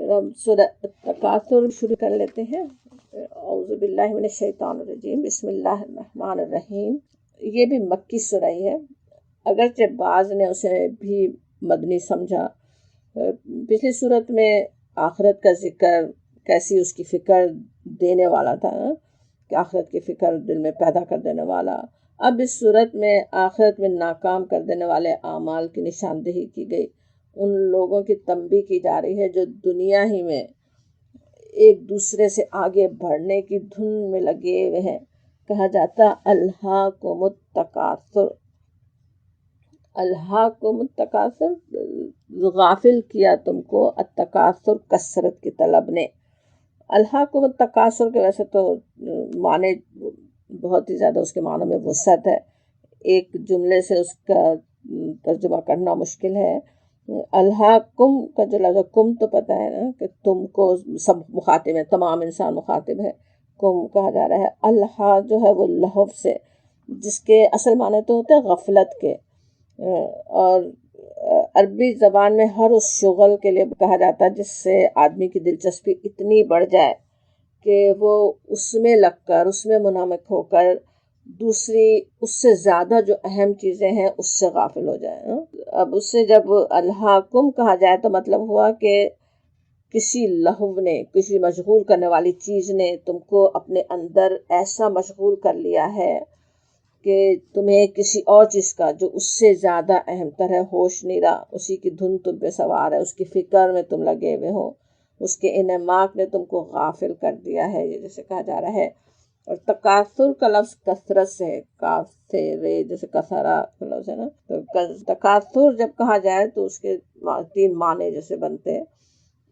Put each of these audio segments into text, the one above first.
اب سورہ تکاثر شروع کر لیتے ہیں۔ اعوذ باللہ من الشیطان الرجیم، بسم اللہ الرحمن الرحیم۔ یہ بھی مکی سورہ ہی ہے، اگرچہ بعض نے اسے بھی مدنی سمجھا۔ پچھلی صورت میں آخرت کا ذکر، کیسی اس کی فکر دینے والا تھا کہ آخرت کی فکر دل میں پیدا کر دینے والا۔ اب اس صورت میں آخرت میں ناکام کر دینے والے اعمال کی نشاندہی کی گئی، ان لوگوں کی تنبیہ کی جا رہی ہے جو دنیا ہی میں ایک دوسرے سے آگے بڑھنے کی دھن میں لگے ہوئے ہیں۔ کہا جاتا الہاکم التکاثر، الہاکم التکاثر، غافل کیا تم کو التکاثر، کثرت کی طلب نے۔ الہاکم التکاثر کے ویسے تو معنی بہت ہی زیادہ، اس کے معنی میں وسعت ہے، ایک جملے سے اس کا ترجمہ کرنا مشکل ہے۔ الہاکم کا جو لفظ کم تو پتہ ہے نا کہ تم کو، سب مخاطب ہے، تمام انسان مخاطب ہے، کم کہا جا رہا ہے۔ الہا جو ہے وہ لہو سے، جس کے اصل معنی تو ہوتے ہیں غفلت کے، اور عربی زبان میں ہر اس شغل کے لیے کہا جاتا ہے جس سے آدمی کی دلچسپی اتنی بڑھ جائے کہ وہ اس میں لگ کر، اس میں منہمک ہو کر دوسری اس سے زیادہ جو اہم چیزیں ہیں اس سے غافل ہو جائے۔ اب اس سے جب الہاکم کہا جائے تو مطلب ہوا کہ کسی لہو نے، کسی مشغول کرنے والی چیز نے تم کو اپنے اندر ایسا مشغول کر لیا ہے کہ تمہیں کسی اور چیز کا جو اس سے زیادہ اہم تر ہے ہوش نہیں رہا، اسی کی دھن تم پہ سوار ہے، اس کی فکر میں تم لگے ہوئے ہو، اس کے انعماق نے تم کو غافل کر دیا ہے، یہ جیسے کہا جا رہا ہے۔ اور تکاثر کا لفظ کثرت سے ہے، کاف سے رے، جیسے کثرہ کا لفظ ہے نا، تو تکاثر جب کہا جائے تو اس کے 3 معنی جیسے بنتے ہیں۔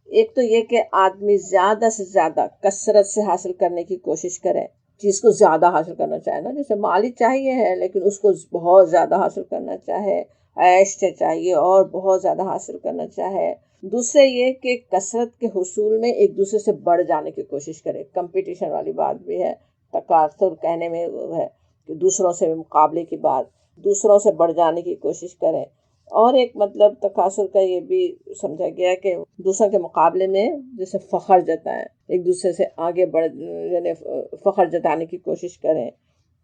ایک تو یہ کہ آدمی زیادہ سے زیادہ کثرت سے حاصل کرنے کی کوشش کرے، چیز کو زیادہ حاصل کرنا چاہے نا، جیسے مالی چاہیے ہے لیکن اس کو بہت زیادہ حاصل کرنا چاہے، عیش سے چاہیے اور بہت زیادہ حاصل کرنا چاہے۔ دوسرے یہ کہ کثرت کے حصول میں ایک دوسرے سے بڑھ جانے کی کوشش کرے، کمپٹیشن والی بات بھی ہے، تکاثر کہنے میں وہ ہے کہ دوسروں سے مقابلے کی بات، دوسروں سے بڑھ جانے کی کوشش کریں۔ اور ایک مطلب تکاثر کا یہ بھی سمجھا گیا کہ دوسروں کے مقابلے میں جیسے فخر جتائیں، ایک دوسرے سے آگے بڑھ، یعنی فخر جتانے کی کوشش کریں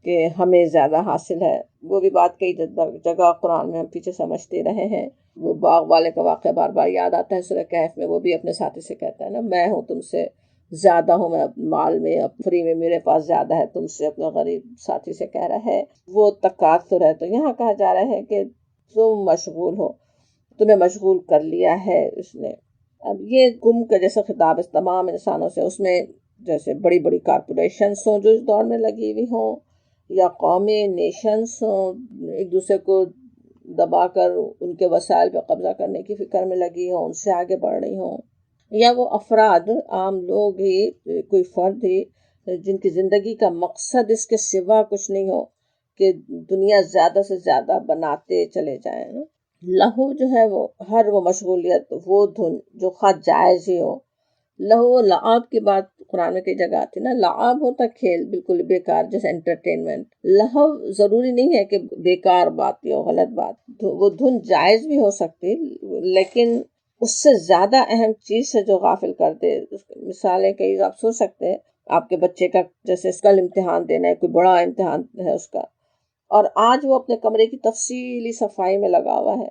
کہ ہمیں زیادہ حاصل ہے۔ وہ بھی بات کئی جگہ قرآن میں ہم پیچھے سمجھتے رہے ہیں۔ وہ باغ والے کا واقعہ بار بار یاد آتا ہے سورہ کہف میں، وہ بھی اپنے ساتھی سے کہتا ہے نا، میں ہوں تم سے زیادہ ہوں، میں مال میں فری میں میرے پاس زیادہ ہے تم سے، اپنے غریب ساتھی سے کہہ رہا ہے، وہ تکاثر ہے۔ تو یہاں کہا جا رہا ہے کہ تم مشغول ہو، تمہیں مشغول کر لیا ہے اس نے۔ اب یہ گم کا جیسے خطاب ہے تمام انسانوں سے، اس میں جیسے بڑی بڑی کارپوریشنز ہوں جو اس دور میں لگی ہوئی ہوں، یا قومیں، نیشنز ہوں ایک دوسرے کو دبا کر ان کے وسائل پہ قبضہ کرنے کی فکر میں لگی ہوں، ان سے آگے بڑھ رہی ہوں، یا وہ افراد، عام لوگ ہی، کوئی فرد ہی جن کی زندگی کا مقصد اس کے سوا کچھ نہیں ہو کہ دنیا زیادہ سے زیادہ بناتے چلے جائیں۔ لہو جو ہے وہ مشغولیت، وہ دھن جو خواہ جائز ہی ہو۔ لہو لعاب کی بات قرآن میں کئی جگہ آتی ہے نا، لعاب ہوتا کھیل بالکل بیکار، جیسے انٹرٹینمنٹ۔ لہو ضروری نہیں ہے کہ بیکار بات یا غلط بات، وہ دھن جائز بھی ہو سکتی، لیکن اس سے زیادہ اہم چیز سے جو غافل کر دے۔ مثالیں کئی آپ سوچ سکتے ہیں، آپ کے بچے کا جیسے کل امتحان دینا ہے، کوئی بڑا امتحان ہے اس کا، اور آج وہ اپنے کمرے کی تفصیلی صفائی میں لگا ہوا ہے،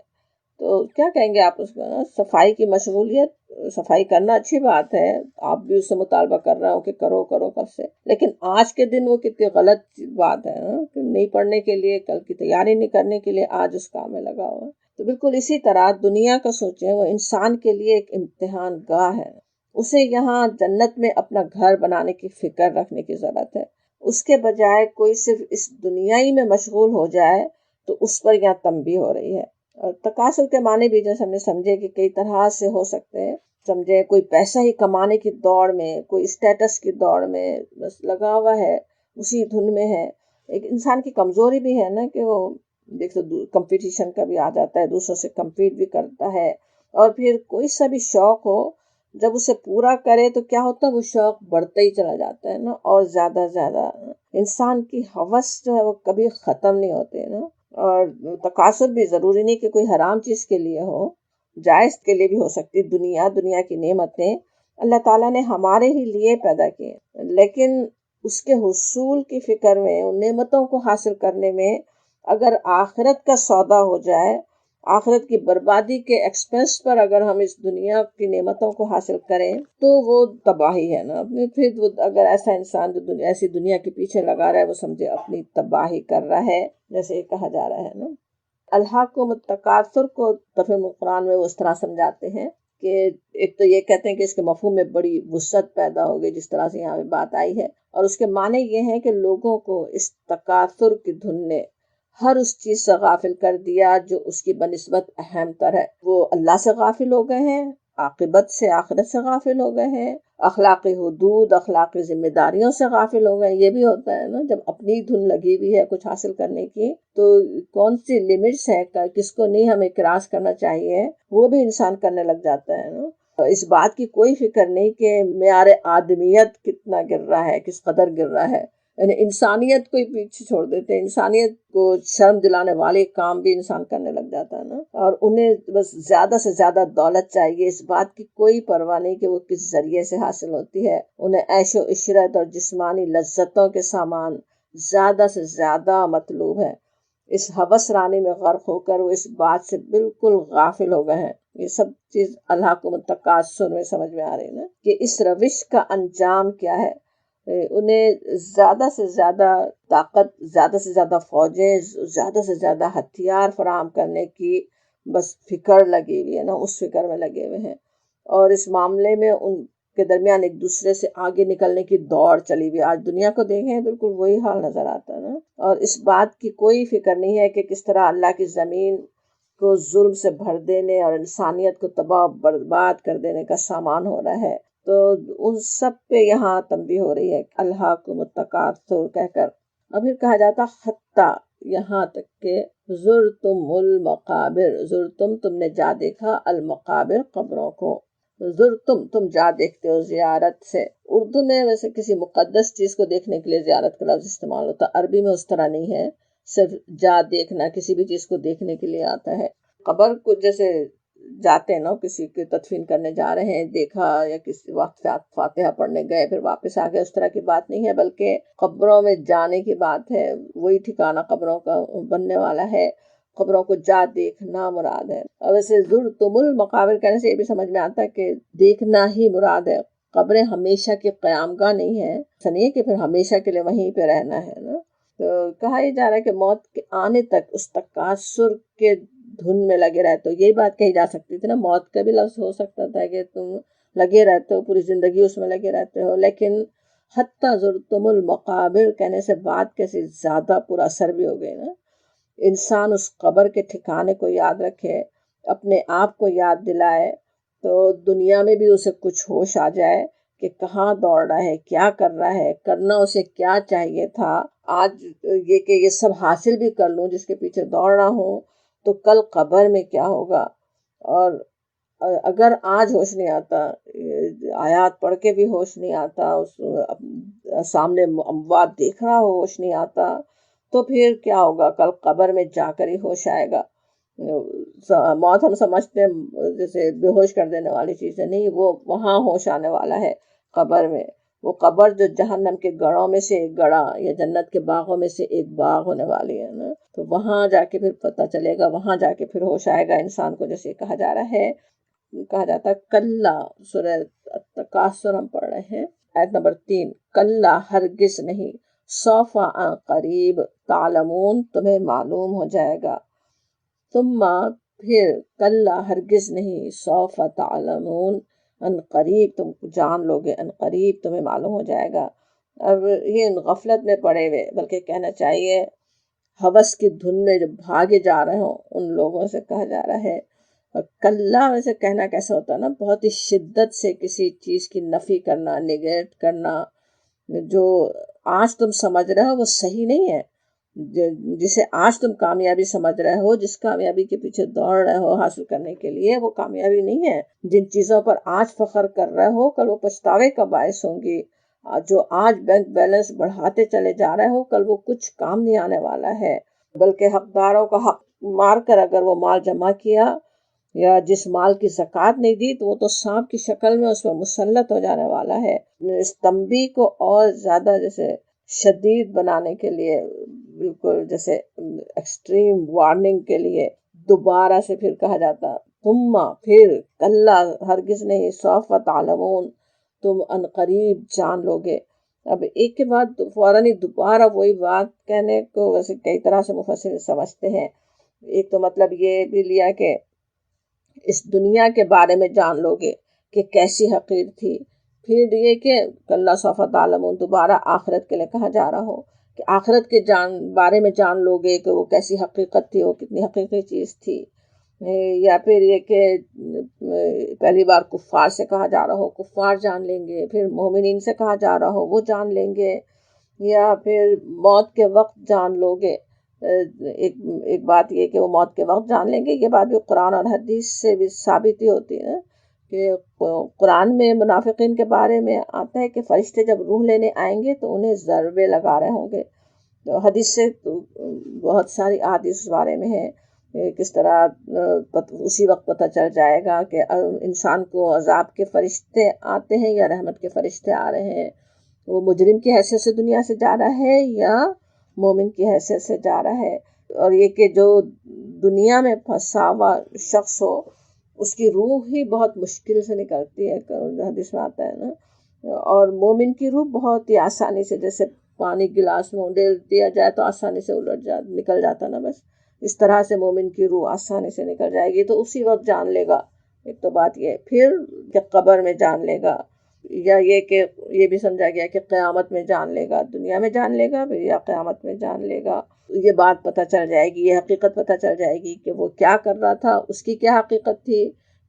تو کیا کہیں گے آپ اس کو؟ صفائی کی مشغولیت، صفائی کرنا اچھی بات ہے، آپ بھی اس سے مطالبہ کر رہے ہو کہ کرو کب سے، لیکن آج کے دن وہ کتنی غلط بات ہے کہ نہیں پڑھنے کے لیے، کل کی تیاری نہیں کرنے کے لیے آج اس کام میں لگا ہوا ہے۔ تو بالکل اسی طرح دنیا کا سوچیں، وہ انسان کے لیے ایک امتحان گاہ ہے، اسے یہاں جنت میں اپنا گھر بنانے کی فکر رکھنے کی ضرورت ہے۔ اس کے بجائے کوئی صرف اس دنیا ہی میں مشغول ہو جائے تو اس پر یہاں تنبیہ ہو رہی ہے۔ اور تکاثر کے معنی بھی جیسے ہم نے سمجھے کہ کئی طرح سے ہو سکتے ہیں، سمجھے کوئی پیسہ ہی کمانے کی دوڑ میں، کوئی اسٹیٹس کی دوڑ میں بس لگا ہوا ہے، اسی دھن میں ہے۔ ایک انسان کی کمزوری بھی ہے نا کہ وہ دیکھو کمپٹیشن کا بھی آ جاتا ہے، دوسروں سے کمپیٹ بھی کرتا ہے، اور پھر کوئی سا بھی شوق ہو جب اسے پورا کرے تو کیا ہوتا ہے، وہ شوق بڑھتا ہی چلا جاتا ہے نا، اور زیادہ زیادہ انسان کی ہوس جو ہے وہ کبھی ختم نہیں ہوتے نا۔ اور تکاثر بھی ضروری نہیں کہ کوئی حرام چیز کے لیے ہو، جائز کے لیے بھی ہو سکتی، دنیا کی نعمتیں اللہ تعالیٰ نے ہمارے ہی لیے پیدا کیے، لیکن اس کے حصول کی فکر میں، ان نعمتوں کو حاصل کرنے میں اگر آخرت کا سودا ہو جائے، آخرت کی بربادی کے ایکسپنس پر اگر ہم اس دنیا کی نعمتوں کو حاصل کریں تو وہ تباہی ہے نا اپنی. پھر اگر ایسا انسان جو ایسی دنیا کے پیچھے لگا رہا ہے، وہ سمجھے اپنی تباہی کر رہا ہے، جیسے یہ کہا جا رہا ہے نا. الہاکم التکاثر کو تفہیم القرآن میں وہ اس طرح سمجھاتے ہیں کہ ایک تو یہ کہتے ہیں کہ اس کے مفہوم میں بڑی وسعت پیدا ہو گئی، جس طرح سے یہاں پہ بات آئی ہے، اور اس کے معنی یہ ہیں کہ لوگوں کو اس تکاثر کی دھن نے ہر اس چیز سے غافل کر دیا جو اس کی بنسبت اہم تر ہے. وہ اللہ سے غافل ہو گئے ہیں، عاقبت سے، آخرت سے غافل ہو گئے ہیں، اخلاقی حدود، اخلاقی ذمہ داریوں سے غافل ہو گئے. یہ بھی ہوتا ہے نا، جب اپنی دھن لگی ہوئی ہے کچھ حاصل کرنے کی، تو کون سی لمٹس ہے، کس کو نہیں ہمیں کراس کرنا چاہیے، وہ بھی انسان کرنے لگ جاتا ہے نا. اس بات کی کوئی فکر نہیں کہ معیار آدمیت کتنا گر رہا ہے، کس قدر گر رہا ہے. یعنی انسانیت کو ہی پیچھے چھوڑ دیتے ہیں، انسانیت کو شرم دلانے والے کام بھی انسان کرنے لگ جاتا ہے نا. اور انہیں بس زیادہ سے زیادہ دولت چاہیے، اس بات کی کوئی پرواہ نہیں کہ وہ کس ذریعے سے حاصل ہوتی ہے. انہیں عیش و عشرت اور جسمانی لذتوں کے سامان زیادہ سے زیادہ مطلوب ہے. اس ہوس رانی میں غرق ہو کر وہ اس بات سے بالکل غافل ہو گئے ہیں. یہ سب چیز اللہ کو متقاصر میں سمجھ میں آ رہی ہے نا کہ اس روش کا انجام کیا ہے. انہیں زیادہ سے زیادہ طاقت، زیادہ سے زیادہ فوجیں، زیادہ سے زیادہ ہتھیار فراہم کرنے کی بس فکر لگی ہوئی ہے نا، اس فکر میں لگے ہوئے ہیں. اور اس معاملے میں ان کے درمیان ایک دوسرے سے آگے نکلنے کی دوڑ چلی ہوئی. آج دنیا کو دیکھیں بالکل وہی حال نظر آتا ہے نا. اور اس بات کی کوئی فکر نہیں ہے کہ کس طرح اللہ کی زمین کو ظلم سے بھر دینے اور انسانیت کو تباہ برباد کر دینے کا سامان ہو رہا ہے. تو ان سب پہ یہاں تنبیہ ہو رہی ہے، الہاکم التکاثر کہہ کر. اب پھر کہا جاتا حتی، یہاں تک کہ زرتم المقابر، زرتم تم نے جا دیکھا، المقابر قبروں کو. زرتم تم جا دیکھتے ہو زیارت سے. اردو میں ویسے کسی مقدس چیز کو دیکھنے کے لیے زیارت کا لفظ استعمال ہوتا، عربی میں اس طرح نہیں ہے، صرف جا دیکھنا، کسی بھی چیز کو دیکھنے کے لیے آتا ہے. قبر کو جیسے جاتے ہیں نا، کسی کی تدفین کرنے جا رہے ہیں، دیکھا، یا کسی وقت فاتحہ پڑھنے گئے پھر واپس آ گئے، اس طرح کی بات نہیں ہے، بلکہ قبروں میں جانے کی بات ہے. وہی ٹھکانہ قبروں کا بننے والا ہے، قبروں کو جا دیکھنا مراد ہے. اور ویسے زرتم المقابر کہنے سے یہ بھی سمجھ میں آتا ہے کہ دیکھنا ہی مراد ہے. قبریں ہمیشہ کی قیام گاہ نہیں ہے، ایسا نہیں ہے کہ پھر ہمیشہ کے لیے وہیں پہ رہنا ہے نا. تو کہا یہ جا رہا ہے کہ موت کے آنے تک اس تکاثر کے دھن میں لگے رہتے ہو. یہی بات کہی جا سکتی تھی نا، موت کا بھی لفظ ہو سکتا تھا کہ تم لگے رہتے ہو، پوری زندگی اس میں لگے رہتے ہو. لیکن حتی زرتم المقابر کہنے سے بات کیسی زیادہ پورا اثر بھی ہو گئی نا. انسان اس قبر کے ٹھکانے کو یاد رکھے، اپنے آپ کو یاد دلائے، تو دنیا میں بھی اسے کچھ ہوش آ جائے کہ کہاں دوڑ رہا ہے، کیا کر رہا ہے، کرنا اسے کیا چاہیے تھا. آج یہ کہ یہ سب حاصل بھی کر لوں جس کے پیچھے دوڑ رہا ہوں، تو کل قبر میں کیا ہوگا. اور اگر آج ہوش نہیں آتا، آیات پڑھ کے بھی ہوش نہیں آتا، اس سامنے اموات دیکھ رہا ہو ہوش نہیں آتا، تو پھر کیا ہوگا؟ کل قبر میں جا کر ہی ہوش آئے گا. موت ہم سمجھتے ہیں جیسے بے ہوش کر دینے والی چیز ہے، نہیں، وہ وہاں ہوش آنے والا ہے قبر میں. وہ قبر جو جہنم کے گڑھوں میں سے ایک گڑھا یا جنت کے باغوں میں سے ایک باغ ہونے والی ہے نا. تو وہاں جا کے پھر پتہ چلے گا، وہاں جا کے پھر ہوش آئے گا انسان کو. جیسے کہا جا رہا ہے، کہا جاتا ہے کلا، سورہ التکاثر ہم پڑھ رہے ہیں، آیت نمبر 3، کلا ہرگز نہیں، سوف عن قریب تعلمون تمہیں معلوم ہو جائے گا. ثم پھر، کلا ہرگز نہیں، سوف تعلمون ان قریب تم جان لوگے، ان قریب تمہیں معلوم ہو جائے گا. اب یہ غفلت میں پڑے ہوئے، بلکہ کہنا چاہیے ہوس کی دھن میں جو بھاگے جا رہے ہوں ان لوگوں سے کہا جا رہا ہے. کلا ویسے کہنا کیسا ہوتا ہے نا، بہت ہی شدت سے کسی چیز کی نفی کرنا، نیگیٹ کرنا. جو آج تم سمجھ رہے ہو وہ صحیح نہیں ہے، جسے آج تم کامیابی سمجھ رہے ہو، جس کامیابی کے پیچھے دوڑ رہے ہو حاصل کرنے کے لیے، وہ کامیابی نہیں ہے. جن چیزوں پر آج فخر کر رہے ہو کل وہ پچھتاوے کا باعث ہوں گی. جو آج بینک بیلنس بڑھاتے چلے جا رہے ہو کل وہ کچھ کام نہیں آنے والا ہے، بلکہ حقداروں کا حق مار کر اگر وہ مال جمع کیا یا جس مال کی زکوٰۃ نہیں دی تو وہ تو سانپ کی شکل میں اس پر مسلط ہو جانے والا ہے۔ اس تنبیہ کو اور زیادہ جیسے شدید بنانے کے لیے، بالکل جیسے ایکسٹریم وارننگ کے لیے دوبارہ سے پھر کہا جاتا ثم پھر کلا ہرگز نہیں سوف تعلمون تم عنقریب جان لو گے۔ اب ایک کے بعد فوراً ہی دوبارہ وہی بات کہنے کو ویسے کئی طرح سے مفسر سمجھتے ہیں۔ ایک تو مطلب یہ بھی لیا کہ اس دنیا کے بارے میں جان لو گے کہ کیسی حقیر تھی، پھر یہ کہ کلا سوف تعلمون دوبارہ آخرت کے لیے کہا جا رہا ہو کہ آخرت کے بارے میں جان لو گے کہ وہ کیسی حقیقت تھی، وہ کتنی حقیقی چیز تھی۔ یا پھر یہ کہ پہلی بار کفار سے کہا جا رہا ہو کفار جان لیں گے، پھر مومنین سے کہا جا رہا ہو وہ جان لیں گے، یا پھر موت کے وقت جان لو گے۔ ایک بات یہ کہ وہ موت کے وقت جان لیں گے، یہ بات بھی قرآن اور حدیث سے بھی ثابت ہی ہوتی ہے کہ قرآن میں منافقین کے بارے میں آتا ہے کہ فرشتے جب روح لینے آئیں گے تو انہیں ضربے لگا رہے ہوں گے۔ تو حدیث سے بہت ساری احادیث اس بارے میں ہے کس طرح اسی وقت پتہ چل جائے گا کہ انسان کو عذاب کے فرشتے آتے ہیں یا رحمت کے فرشتے آ رہے ہیں، وہ مجرم کی حیثیت سے دنیا سے جا رہا ہے یا مومن کی حیثیت سے جا رہا ہے۔ اور یہ کہ جو دنیا میں پھنسا ہوا شخص ہو اس کی روح ہی بہت مشکل سے نکلتی ہے، حدیث میں آتا ہے نا، اور مومن کی روح بہت ہی آسانی سے، جیسے پانی گلاس میں ڈال دیا جائے تو آسانی سے نکل جاتا نا، بس اس طرح سے مومن کی روح آسانی سے نکل جائے گی، تو اسی وقت جان لے گا۔ ایک تو بات یہ، پھر کہ قبر میں جان لے گا، یا یہ کہ یہ بھی سمجھا گیا کہ قیامت میں جان لے گا، دنیا میں جان لے گا یا قیامت میں جان لے گا، یہ بات پتہ چل جائے گی، یہ حقیقت پتہ چل جائے گی کہ وہ کیا کر رہا تھا، اس کی کیا حقیقت تھی،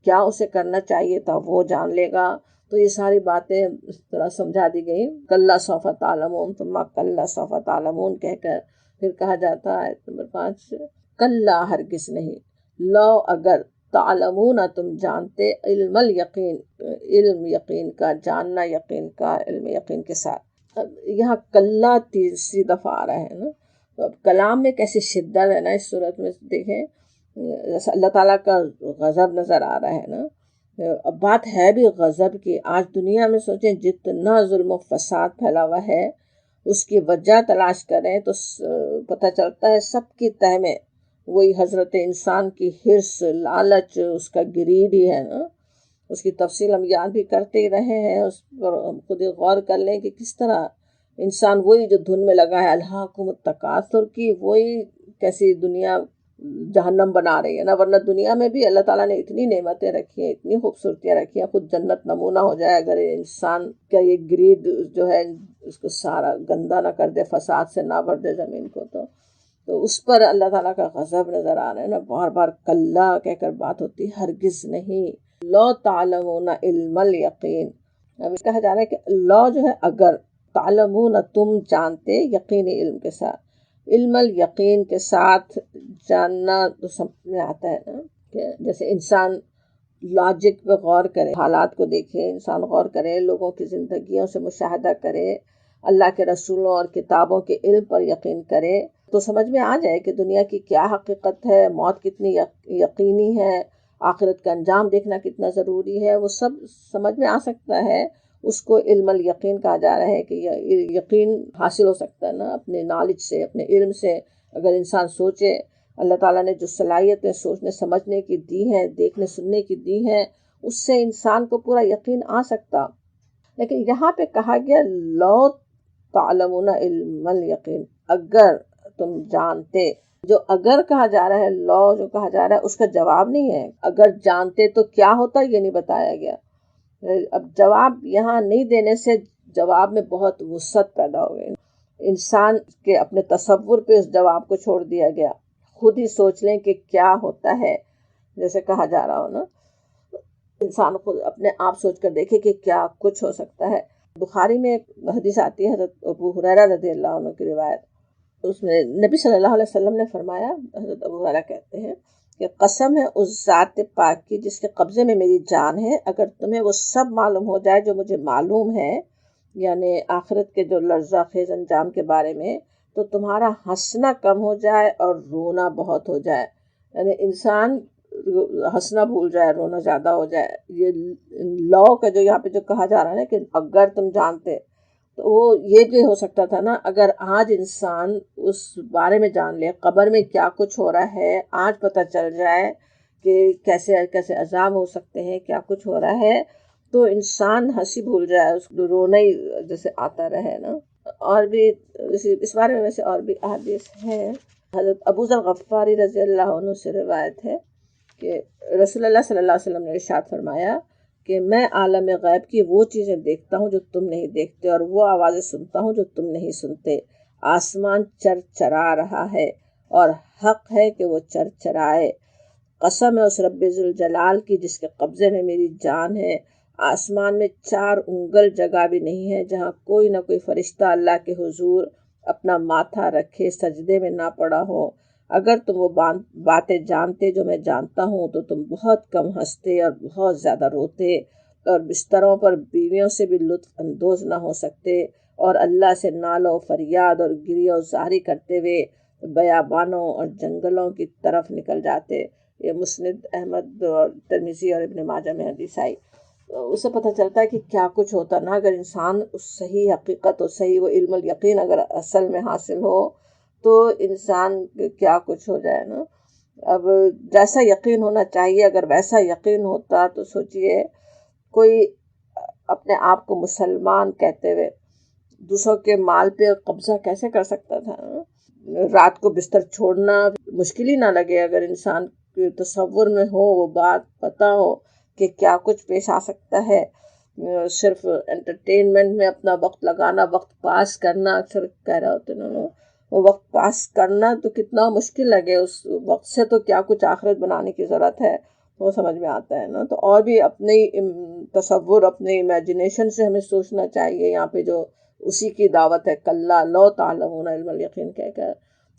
کیا اسے کرنا چاہیے تھا، وہ جان لے گا۔ تو یہ ساری باتیں اس طرح سمجھا دی گئی۔ کلا سوف تعلمون ثم کلا سوف تعلمون کہہ کر پھر کہا جاتا ہے نمبر 5 کلا ہرگز نہیں، لو اگر، تعلمون تم جانتے، علم الیقین، علم یقین کا، جاننا یقین کا، علم یقین کے ساتھ۔ اب یہاں کلا تیسری دفعہ آ رہا ہے نا، تو اب کلام میں کیسی شدت ہے نا اس صورت میں، دیکھیں جیسے اللہ تعالیٰ کا غضب نظر آ رہا ہے نا۔ اب بات ہے بھی غضب کی، آج دنیا میں سوچیں جتنا ظلم و فساد پھیلا ہوا ہے، اس کی وجہ تلاش کریں تو پتہ چلتا ہے سب کی تہ میں وہی حضرت انسان کی حرص، لالچ، اس کا گرید ہی ہے نا۔ اس کی تفصیل ہم یاد بھی کرتے ہی رہے ہیں، اس پر ہم خود ہی غور کر لیں کہ کس طرح انسان وہی جو دھن میں لگا ہے الہاکم التکاثر کی، وہی کیسی دنیا جہنم بنا رہی ہے نا۔ ورنہ دنیا میں بھی اللہ تعالیٰ نے اتنی نعمتیں رکھی ہیں، اتنی خوبصورتیاں رکھی ہیں، خود جنت نمونہ ہو جائے اگر انسان کا یہ گرید جو ہے اس کو سارا گندا نہ کر دے، فساد سے نہ بھر دے زمین کو، تو اس پر اللہ تعالیٰ کا غضب نظر آ رہا ہے نا۔ بار بار کلا کہہ کر بات ہوتی، ہرگز نہیں، لو تعلمون علم الیقین۔ اب کہا جا رہا ہے کہ لو جو ہے اگر، تعلمون تم جانتے، یقینی علم کے ساتھ، علم الیقین کے ساتھ جاننا تو سمجھ میں آتا ہے نا کہ جیسے انسان لاجک پہ غور کرے، حالات کو دیکھے، انسان غور کرے، لوگوں کی زندگیوں سے مشاہدہ کرے، اللہ کے رسولوں اور کتابوں کے علم پر یقین کرے تو سمجھ میں آ جائے کہ دنیا کی کیا حقیقت ہے، موت کتنی یقینی ہے، آخرت کا انجام دیکھنا کتنا ضروری ہے، وہ سب سمجھ میں آ سکتا ہے۔ اس کو علم الیقین کہا جا رہا ہے کہ یقین حاصل ہو سکتا ہے نا اپنے نالج سے، اپنے علم سے۔ اگر انسان سوچے، اللہ تعالیٰ نے جو صلاحیتیں سوچنے سمجھنے کی دی ہیں، دیکھنے سننے کی دی ہیں، اس سے انسان کو پورا یقین آ سکتا۔ لیکن یہاں پہ کہا گیا لو تعلمون علم الیقین، اگر تم جانتے، جو اگر کہا جا رہا ہے، لو جو کہا جا رہا ہے اس کا جواب نہیں ہے، اگر جانتے تو کیا ہوتا یہ نہیں بتایا گیا۔ اب جواب یہاں نہیں دینے سے جواب میں بہت وسعت پیدا ہو گئی، انسان کے اپنے تصور پہ اس جواب کو چھوڑ دیا گیا، خود ہی سوچ لیں کہ کیا ہوتا ہے، جیسے کہا جا رہا ہو نا، انسان خود اپنے آپ سوچ کر دیکھے کہ کیا کچھ ہو سکتا ہے۔ بخاری میں ایک حدیث آتی ہے، حضرت ابو ہریرہ رضی اللہ عنہ کی روایت، اس میں نبی صلی اللہ علیہ وسلم نے فرمایا، حضرت ابو ہریرہ کہتے ہیں کہ قسم ہے اس ذات پاک کی جس کے قبضے میں میری جان ہے، اگر تمہیں وہ سب معلوم ہو جائے جو مجھے معلوم ہے، یعنی آخرت کے جو لرزہ خیز انجام کے بارے میں، تو تمہارا ہنسنا کم ہو جائے اور رونا بہت ہو جائے۔ یعنی انسان ہنسنا بھول جائے، رونا زیادہ ہو جائے. یہ لا کا جو یہاں پہ جو کہا جا رہا ہے نا کہ اگر تم جانتے، تو وہ یہ بھی ہو سکتا تھا نا، اگر آج انسان اس بارے میں جان لے قبر میں کیا کچھ ہو رہا ہے، آج پتہ چل جائے کہ کیسے کیسے عذاب ہو سکتے ہیں، کیا کچھ ہو رہا ہے، تو انسان ہنسی بھول جائے، اس کو رونا ہی جیسے آتا رہے نا. اور بھی اس بارے میں ویسے اور بھی احادیث ہیں. حضرت ابو ذر غفاری رضی اللہ عنہ سے روایت ہے کہ رسول اللہ صلی اللہ علیہ وسلم نے ارشاد فرمایا کہ میں عالم غیب کی وہ چیزیں دیکھتا ہوں جو تم نہیں دیکھتے، اور وہ آوازیں سنتا ہوں جو تم نہیں سنتے. آسمان چرچرا رہا ہے اور حق ہے کہ وہ چرچرائے. قسم ہے اس رب ذوالجلال کی جس کے قبضے میں میری جان ہے، آسمان میں 4 انگل جگہ بھی نہیں ہے جہاں کوئی نہ کوئی فرشتہ اللہ کے حضور اپنا ماتھا رکھے سجدے میں نہ پڑا ہو. اگر تم وہ باتیں جانتے جو میں جانتا ہوں تو تم بہت کم ہنستے اور بہت زیادہ روتے، اور بستروں پر بیویوں سے بھی لطف اندوز نہ ہو سکتے، اور اللہ سے نالو فریاد اور گریہ و زاری کرتے ہوئے بیابانوں اور جنگلوں کی طرف نکل جاتے. یہ مسند احمد اور ترمذی اور ابن ماجہ میں حدیث آئی. اس سے پتہ چلتا ہے کہ کیا کچھ ہوتا نا اگر انسان اس صحیح حقیقت اور صحیح وہ علم الیقین اگر اصل میں حاصل ہو تو انسان کیا کچھ ہو جائے نا. اب جیسا یقین ہونا چاہیے، اگر ویسا یقین ہوتا تو سوچئے کوئی اپنے آپ کو مسلمان کہتے ہوئے دوسروں کے مال پہ قبضہ کیسے کر سکتا تھا. رات کو بستر چھوڑنا مشکل ہی نہ لگے اگر انسان کے تصور میں ہو، وہ بات پتہ ہو کہ کیا کچھ پیش آ سکتا ہے. صرف انٹرٹینمنٹ میں اپنا وقت لگانا، وقت پاس کرنا، اکثر کہہ رہے ہوتے ہیں وہ وقت پاس کرنا تو کتنا مشکل لگے، اس وقت سے تو کیا کچھ آخرت بنانے کی ضرورت ہے وہ سمجھ میں آتا ہے نا. تو اور بھی اپنی تصور، اپنے امیجنیشن سے ہمیں سوچنا چاہیے. یہاں پہ جو اسی کی دعوت ہے، کلا لو تعلمون علم الیقین کہہ کر،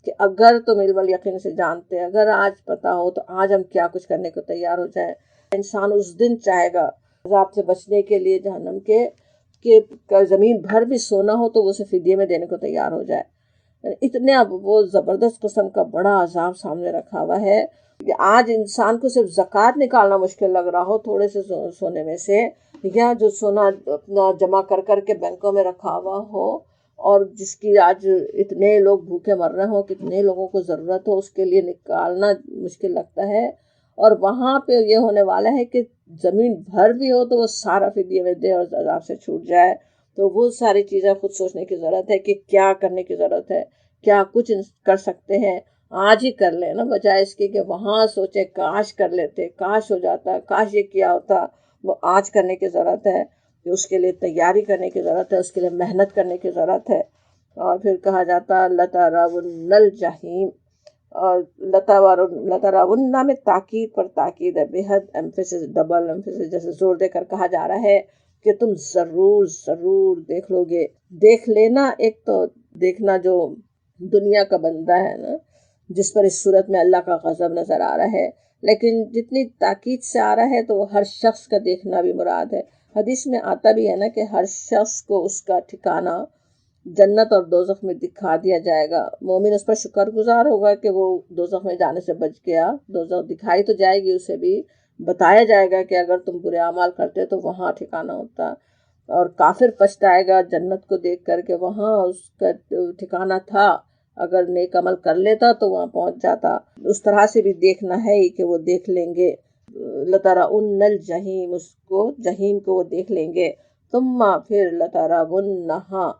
کہ اگر تم علم الیقین سے جانتے، اگر آج پتہ ہو تو آج ہم کیا کچھ کرنے کو تیار ہو جائیں. انسان اس دن چاہے گا عذاب سے بچنے کے لیے جہنم کے کہ زمین بھر بھی سونا ہو تو وہ اسے فدیے میں دینے کو تیار ہو جائے. اتنا وہ زبردست قسم کا بڑا عذاب سامنے رکھا ہوا ہے کہ آج انسان کو صرف زکوٰۃ نکالنا مشکل لگ رہا ہو تھوڑے سے سونے میں سے، یا جو سونا اپنا جمع کر کر کے بینکوں میں رکھا ہوا ہو، اور جس کی آج اتنے لوگ بھوکے مر رہے ہوں، کتنے لوگوں کو ضرورت ہو، اس کے لیے نکالنا مشکل لگتا ہے. اور وہاں پہ یہ ہونے والا ہے کہ زمین بھر بھی ہو تو وہ سارا فدیے میں دے اور عذاب سے چھوٹ جائے. تو وہ ساری چیزیں خود سوچنے کی ضرورت ہے کہ کیا کرنے کی ضرورت ہے، کیا کچھ کر سکتے ہیں، آج ہی کر لیں نا، بجائے اس کی کہ وہاں سوچے کاش کر لیتے، کاش ہو جاتا، کاش یہ کیا ہوتا. وہ آج کرنے کی ضرورت ہے کہ اس کے لیے تیاری کرنے کی ضرورت ہے، اس کے لیے محنت کرنے کی ضرورت ہے. اور پھر کہا جاتا لَتَرَوُنَّ الْجَحِیمَ، اور لَتَرَوُنَّ میں تاکید پر تاکید ہے، بےحد ایمفیسس، ڈبل ایمفیسس، جیسے زور دے کر کہا جا رہا ہے کہ تم ضرور ضرور دیکھ لو گے. دیکھ لینا، ایک تو دیکھنا جو دنیا کا بندہ ہے نا، جس پر اس صورت میں اللہ کا غضب نظر آ رہا ہے، لیکن جتنی تاکید سے آ رہا ہے تو وہ ہر شخص کا دیکھنا بھی مراد ہے. حدیث میں آتا بھی ہے نا کہ ہر شخص کو اس کا ٹھکانہ جنت اور دوزخ میں دکھا دیا جائے گا. مومن اس پر شکر گزار ہوگا کہ وہ دوزخ میں جانے سے بچ گیا. دوزخ دکھائی تو جائے گی، اسے بھی بتایا جائے گا کہ اگر تم برے اعمال کرتے تو وہاں ٹھکانہ ہوتا. اور کافر پچھتائے گا جنت کو دیکھ کر کے وہاں اس کا ٹھکانہ تھا، اگر نیک عمل کر لیتا تو وہاں پہنچ جاتا. اس طرح سے بھی دیکھنا ہے ہی کہ وہ دیکھ لیں گے. لَتَرَوُنَّ الْجَحِیمَ، اس کو جہیم کو وہ دیکھ لیں گے. ثم پھر لَتَرَوُنَّھَا،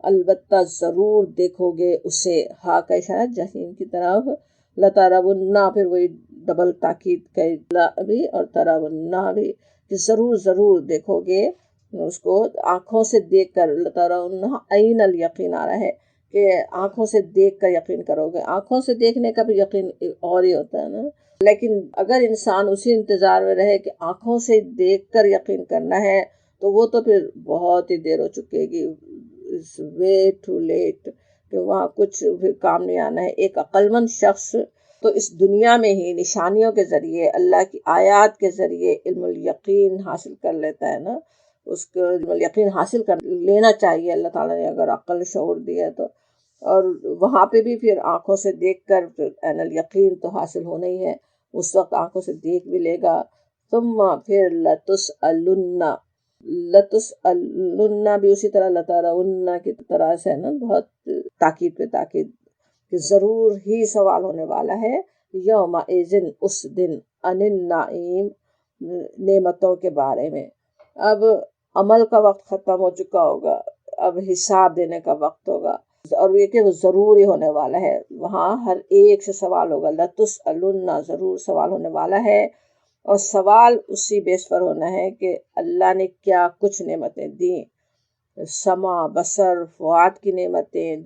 البتہ ضرور دیکھو گے اسے، ہا کا اشارہ جہیم کی طرف. لَتَرَوُنَّ پھر وہی ڈبل تاکید کا بھی، اور تَرَوُنَّ بھی، کہ ضرور ضرور دیکھو گے اس کو آنکھوں سے دیکھ کر. لَتَرَوُنَّھَا عین الیقین آ رہا ہے کہ آنکھوں سے دیکھ کر یقین کرو گے. آنکھوں سے دیکھنے کا بھی یقین اور ہی ہوتا ہے نا، لیکن اگر انسان اسی انتظار میں رہے کہ آنکھوں سے دیکھ کر یقین کرنا ہے تو وہ تو پھر بہت ہی دیر ہو چکے گی. وے ٹو لیٹ، کہ وہاں کچھ بھی کام نہیں آنا ہے. ایک عقل مند شخص تو اس دنیا میں ہی نشانیوں کے ذریعے، اللہ کی آیات کے ذریعے علم الیقین حاصل کر لیتا ہے نا. اس کو علم الیقین حاصل کر لینا چاہیے، اللہ تعالیٰ نے اگر عقل شعور دی ہے تو. اور وہاں پہ بھی پھر آنکھوں سے دیکھ کر عین الیقین تو حاصل ہونا ہی ہے. اس وقت آنکھوں سے دیکھ بھی لے گا. ثم پھر لتسألن بھی اسی طرح لترون کی طرح سے نا بہت تاکید پہ تاکید کہ ضرور ہی سوال ہونے والا ہے یومئذ اس دن عن النعیم نعمتوں کے بارے میں. اب عمل کا وقت ختم ہو چکا ہوگا، اب حساب دینے کا وقت ہوگا، اور یہ کہ وہ ضروری ہونے والا ہے. وہاں ہر ایک سے سوال ہوگا. لتسألن ضرور سوال ہونے والا ہے، اور سوال اسی بیس پر ہونا ہے کہ اللہ نے کیا کچھ نعمتیں دیں. سمع، بصر، فؤاد کی نعمتیں،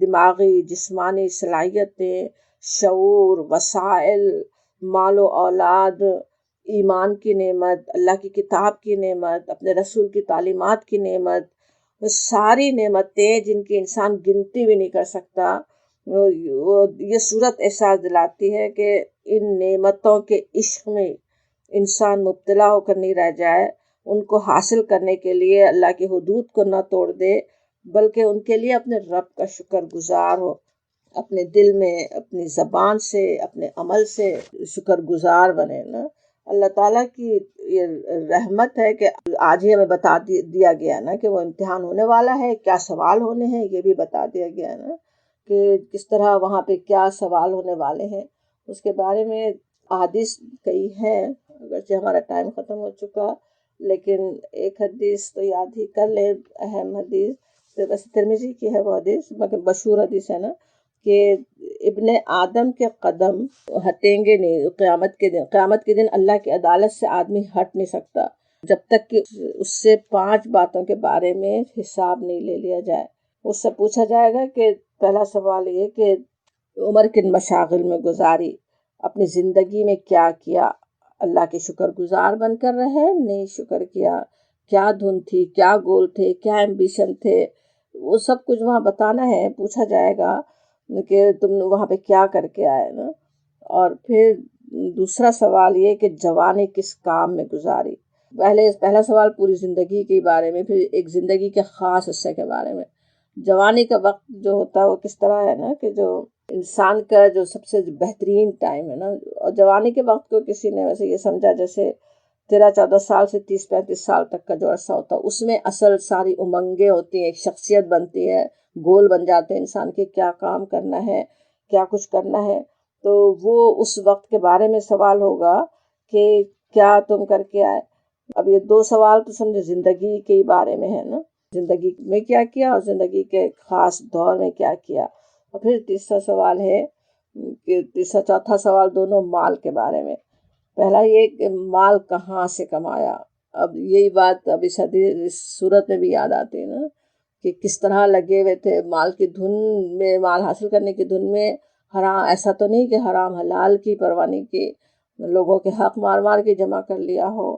دماغی جسمانی صلاحیتیں، شعور، وسائل، مال و اولاد، ایمان کی نعمت، اللہ کی کتاب کی نعمت، اپنے رسول کی تعلیمات کی نعمت، وہ ساری نعمتیں جن کی انسان گنتی بھی نہیں کر سکتا. یہ صورت احساس دلاتی ہے کہ ان نعمتوں کے عشق میں انسان مبتلا ہو کر نہیں رہ جائے، ان کو حاصل کرنے کے لیے اللہ کی حدود کو نہ توڑ دے، بلکہ ان کے لیے اپنے رب کا شکر گزار ہو، اپنے دل میں، اپنی زبان سے، اپنے عمل سے شکر گزار بنے نا. اللہ تعالیٰ کی یہ رحمت ہے کہ آج ہی ہمیں بتا دیا گیا نا کہ وہ امتحان ہونے والا ہے، کیا سوال ہونے ہیں یہ بھی بتا دیا گیا نا کہ کس طرح وہاں پہ کیا سوال ہونے والے ہیں. اس کے بارے میں احادیث کئی ہیں، اگرچہ ہمارا ٹائم ختم ہو چکا، لیکن ایک حدیث تو یاد ہی کر لیں، اہم حدیث ویسے ترمذی کی ہے وہ حدیث، مگر مشہور حدیث ہے نا کہ ابن آدم کے قدم ہٹیں گے نہیں قیامت کے دن اللہ کی عدالت سے آدمی ہٹ نہیں سکتا جب تک کہ اس سے 5 باتوں کے بارے میں حساب نہیں لے لیا جائے. اس سے پوچھا جائے گا کہ پہلا سوال یہ کہ عمر کن مشاغل میں گزاری، اپنی زندگی میں کیا کیا، اللہ کے شکر گزار بن کر رہے، نہیں شکر کیا دھن تھی، کیا گول تھے، کیا ایمبیشن تھے، وہ سب کچھ وہاں بتانا ہے. پوچھا جائے گا کہ تم وہاں پہ کیا کر کے آئے نا. اور پھر دوسرا سوال یہ کہ جوانی کس کام میں گزاری. پہلا سوال پوری زندگی کے بارے میں، پھر ایک زندگی کے خاص حصے کے بارے میں. جوانی کا وقت جو ہوتا ہے وہ کس طرح ہے نا کہ جو انسان کا جو سب سے بہترین ٹائم ہے نا، اور جوانی کے وقت کو کسی نے ویسے یہ سمجھا جیسے 13-14 سال سے 30-35 سال تک کا جو عرصہ ہوتا ہے، اس میں اصل ساری امنگیں ہوتی ہیں، ایک شخصیت بنتی ہے، گول بن جاتے ہیں انسان کے، کیا کام کرنا ہے، کیا کچھ کرنا ہے. تو وہ اس وقت کے بارے میں سوال ہوگا کہ کیا تم کر کے آئے. اب یہ 2 سوال تو سمجھے زندگی کے بارے میں ہے نا، زندگی میں کیا کیا اور زندگی کے خاص دور میں کیا کیا. اور پھر تیسرا سوال ہے کہ چوتھا سوال دونوں مال کے بارے میں. پہلا یہ کہ مال کہاں سے کمایا. اب یہی بات اب اس صورت میں بھی یاد آتی ہے نا کہ کس طرح لگے ہوئے تھے مال کی دھن میں، مال حاصل کرنے کی دھن میں. حرام ایسا تو نہیں کہ حرام حلال کی پرواہ نہیں کی، لوگوں کے حق مار مار کے جمع کر لیا ہو.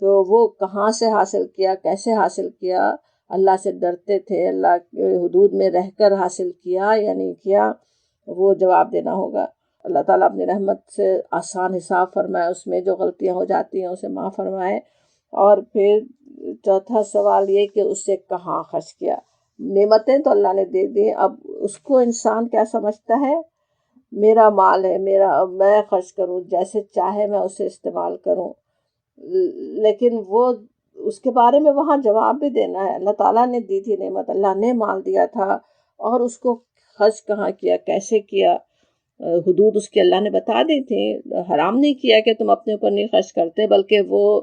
تو وہ کہاں سے حاصل کیا، کیسے حاصل کیا، اللہ سے ڈرتے تھے، اللہ کے حدود میں رہ کر حاصل کیا یا نہیں کیا، وہ جواب دینا ہوگا. اللہ تعالیٰ اپنی رحمت سے آسان حساب فرمائے، اس میں جو غلطیاں ہو جاتی ہیں اسے معاف فرمائے. اور پھر چوتھا سوال یہ کہ اسے کہاں خرچ کیا. نعمتیں تو اللہ نے دے دی، اب اس کو انسان کیا سمجھتا ہے، میرا مال ہے، میں خرچ کروں، جیسے چاہے میں اسے استعمال کروں. لیکن وہ اس کے بارے میں وہاں جواب بھی دینا ہے. اللہ تعالیٰ نے دی تھی نعمت، اللہ نے مال دیا تھا، اور اس کو خرچ کہاں کیا، کیسے کیا. حدود اس کی اللہ نے بتا دی تھی. حرام نہیں کیا کہ تم اپنے اوپر نہیں خرچ کرتے، بلکہ وہ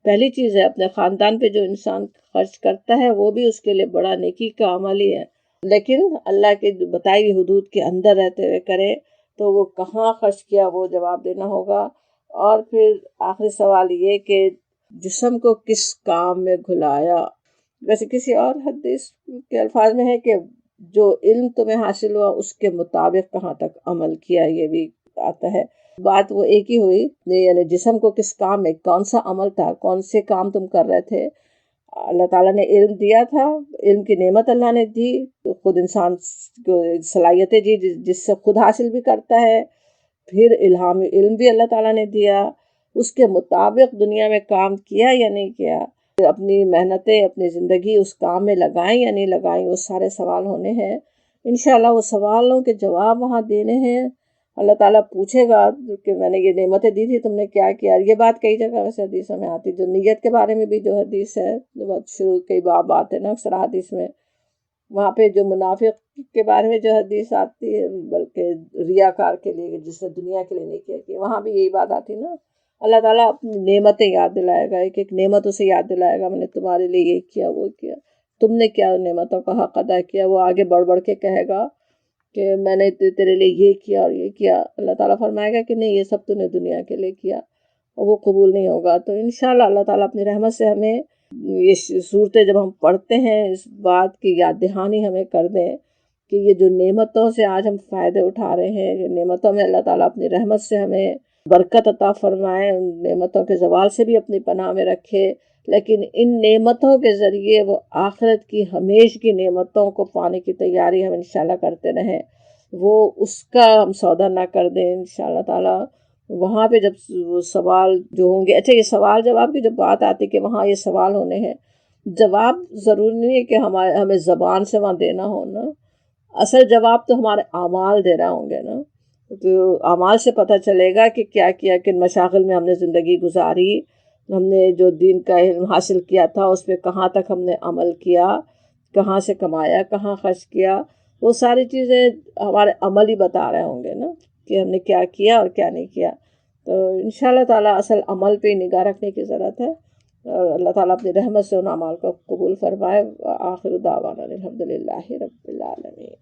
پہلی چیز ہے اپنے خاندان پہ جو انسان خرچ کرتا ہے وہ بھی اس کے لیے بڑا نیکی کا عمل ہی ہے. لیکن اللہ کے بتائی ہوئی حدود کے اندر رہتے ہوئے کرے تو وہ کہاں خرچ کیا وہ جواب دینا ہوگا. اور پھر آخری سوال یہ کہ جسم کو کس کام میں گھلایا. ویسے کسی اور حدیث کے الفاظ میں ہے کہ جو علم تمہیں حاصل ہوا اس کے مطابق کہاں تک عمل کیا، یہ بھی آتا ہے. بات وہ ایک ہی ہوئی، یعنی جسم کو کس کام میں، کون سا عمل تھا، کون سے کام تم کر رہے تھے. اللہ تعالیٰ نے علم دیا تھا، علم کی نعمت اللہ نے دی، تو خود انسان کو صلاحیتیں دی جس سے خود حاصل بھی کرتا ہے. پھر الہامی علم بھی اللہ تعالیٰ نے دیا، اس کے مطابق دنیا میں کام کیا یا نہیں کیا، اپنی محنتیں، اپنی زندگی اس کام میں لگائیں یا نہیں لگائیں. وہ سارے سوال ہونے ہیں. انشاءاللہ وہ سوالوں کے جواب وہاں دینے ہیں. اللہ تعالیٰ پوچھے گا کہ میں نے یہ نعمتیں دی تھی، تم نے کیا کیا. یہ بات کئی جگہ ویسے حدیثوں میں آتی. جو نیت کے بارے میں بھی جو حدیث ہے، جو بہت شروع کئی باب آتے ہیں نا اکثر حدیث میں، وہاں پہ جو منافق کے بارے میں جو حدیث آتی ہے، بلکہ ریاکار کے لیے جس نے دنیا کے لیے نہیں کیا کہ وہاں بھی یہی بات آتی نا. اللہ تعالیٰ اپنی نعمتیں یاد دلائے گا، ایک ایک نعمت اسے یاد دلائے گا، میں نے تمہارے لیے یہ کیا وہ کیا، تم نے کیا نعمتوں کا حق ادا کیا. وہ آگے بڑھ بڑھ کے کہے گا کہ میں نے تیرے لیے یہ کیا اور یہ کیا. اللہ تعالیٰ فرمائے گا کہ نہیں، یہ سب تو نے دنیا کے لیے کیا، اور وہ قبول نہیں ہوگا. تو انشاءاللہ اللہ تعالیٰ اپنی رحمت سے ہمیں یہ صورتیں جب ہم پڑھتے ہیں اس بات کی یاد دہانی ہمیں کر دیں کہ یہ جو نعمتوں سے آج ہم فائدے اٹھا رہے ہیں، جو نعمتوں میں اللہ تعالیٰ اپنی رحمت سے ہمیں برکت عطا فرمائے، ان نعمتوں کے زوال سے بھی اپنی پناہ میں رکھے، لیکن ان نعمتوں کے ذریعے وہ آخرت کی ہمیشہ کی نعمتوں کو پانے کی تیاری ہم انشاءاللہ کرتے رہیں، وہ اس کا ہم سودا نہ کر دیں انشاءاللہ تعالیٰ. وہاں پہ جب وہ سوال جو ہوں گے، اچھا یہ سوال جواب کی جب بات آتی کہ وہاں یہ سوال ہونے ہیں، جواب ضروری نہیں ہے کہ ہمیں زبان سے وہاں دینا ہونا، اصل جواب تو ہمارے اعمال دینا ہوں گے نا. تو اعمال سے پتہ چلے گا کہ کیا کیا، کن مشاغل میں ہم نے زندگی گزاری، ہم نے جو دین کا علم حاصل کیا تھا اس پہ کہاں تک ہم نے عمل کیا، کہاں سے کمایا، کہاں خرچ کیا. وہ ساری چیزیں ہمارے عمل ہی بتا رہے ہوں گے نا کہ ہم نے کیا کیا اور کیا نہیں کیا. تو انشاءاللہ تعالیٰ اصل عمل پہ نگاہ رکھنے کی ضرورت ہے، اور اللہ تعالیٰ اپنی رحمت سے ان اعمال کو قبول فرمائے. آخر دعوانا الحمدللہ رب العالمین.